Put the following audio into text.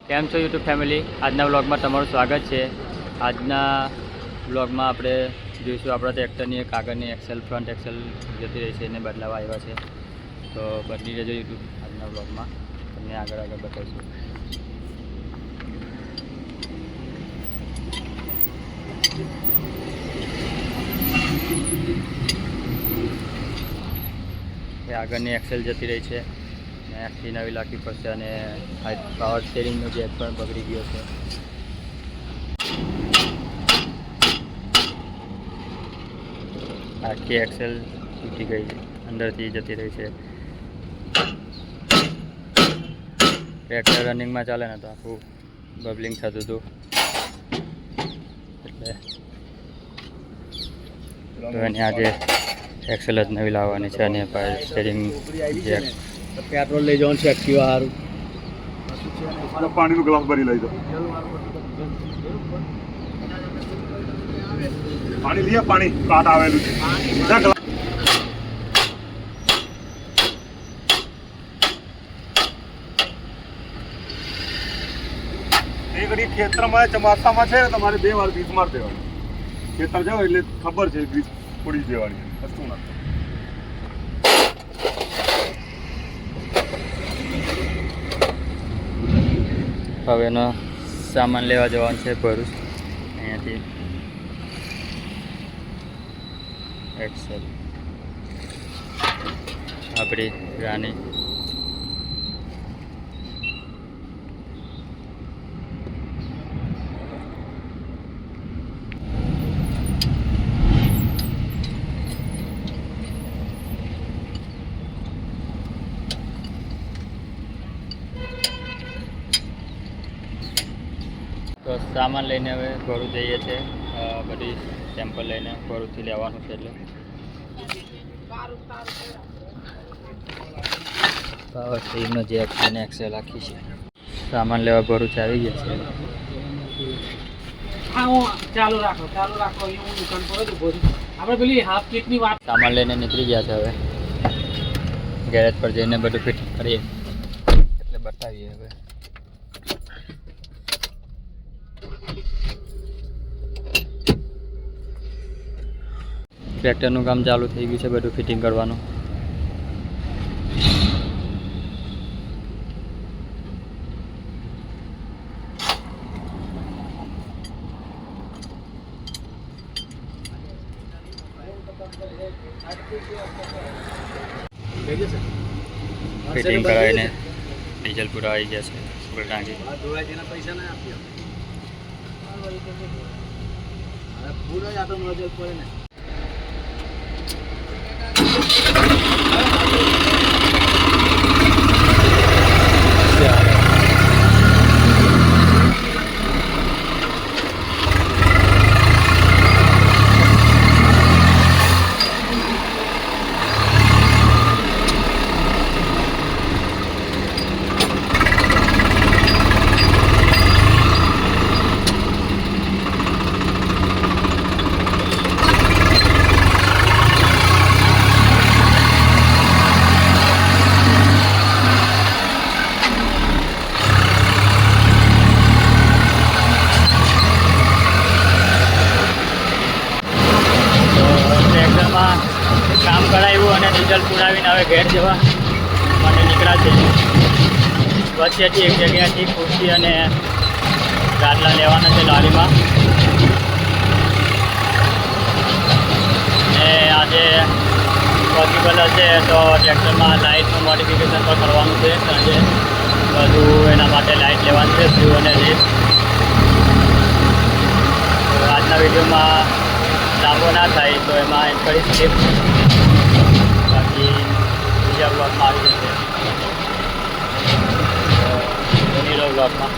કેમ છો YouTube family? આજના વ્લોગમાં તમારું સ્વાગત છે. આજના વ્લોગમાં આપણે જોઈશું આપણા ટ્રેક્ટરની એક આગળની એક્સેલ ફ્રન્ટ એક્સેલ જતી રહી છે એને બદલાવા આવ્યા છે. તો બદલી રહેજો યુટ્યુબ આજના વ્લોગમાં, તમને આગળ બતાવીશું. એ આગળની એક્સેલ જતી રહી છે ને આખી નવી લાખી પડશે અને પાવર સ્ટેરિંગનો જેક પણ બગડી ગયો છે. આખી એક્સેલ તૂટી ગઈ છે, અંદરથી જતી રહી છે. ટ્રેક્ટર રનિંગમાં ચાલે ને તો આખું બબલિંગ થતું હતું, એટલે તો એની આજે એક્સેલ જ નવી લાવવાની છે અને સ્ટેરિંગ જેક પેટ્રોલ લઈ જવાનું છે એક્ટિવા સારું. પાણીનો ગ્લાસ ભરી લઈ જાઓ. પાણી લઈએ, પાણી કાટ આવેલું છે. એ ઘડી ખેતરમાં ચોમાસામાં છે ને તમારે 2 વાર ગ્રીસ મારી દેવાની. ખેતર જાવ એટલે ખબર છે ગ્રીસ પડી દેવાની, વસ્તુ ના. હવે એનો સામાન લેવા જવાનું છે ભરૂચ. અહીંયાથી એક્સેલ આપણી રાની તો સામાન લઈને હવે ભરૂચ જઈએ છીએ. બધી સેમ્પલ લઈને ભરૂચથી લેવાનું છે, એટલે પાવર સ્ટીરિંગનો જેક અને એક્સેલ આખી છે. સામાન લેવા ભરૂચ આવી ગયા છે. ચાલુ રાખો એવું દુકાન પર જ ઉભો છું. આપણે પેલી હાફ કીટની વાત. સામાન લઈને નીકળી ગયા છે. હવે ગેરેજ પર જઈને બધું ફિટ કરીએ એટલે બતાવીએ. હવે ટ્રેક્ટરનું કામ ચાલુ થઈ ગયું છે, બધું ફિટિંગ કરવાનું. ફિટિંગ કરાવીને ડીઝલ પૂરા આવી ગયા છે. ફૂલ ટાંકી પૈસા ના આપ્યો પૂરો જ આટો નજર પડે ને. કામ કરાવ્યું અને ડીઝલ પુરાવીને હવે ઘેર જવા માટે નીકળ્યા છે. વચ્ચેથી એક જગ્યાથી ખુરશી અને ગાટલા લેવાના છે લારીમાં. ને આજે પોસિબલ હશે તો ટ્રેક્ટરમાં લાઇટનું મોડિફિકેશન પણ કરવાનું છે. સાંજે બધું એના માટે લાઇટ લેવાની છે, સ્ક્રૂ અને રીલ. આજના વિડીયોમાં લાંબો ના થાય તો એમાં એડ કરી સ્કીપ, બાકી બીજા બ્લોગમાં આવી જશે. બની રહો બ્લોગમાં.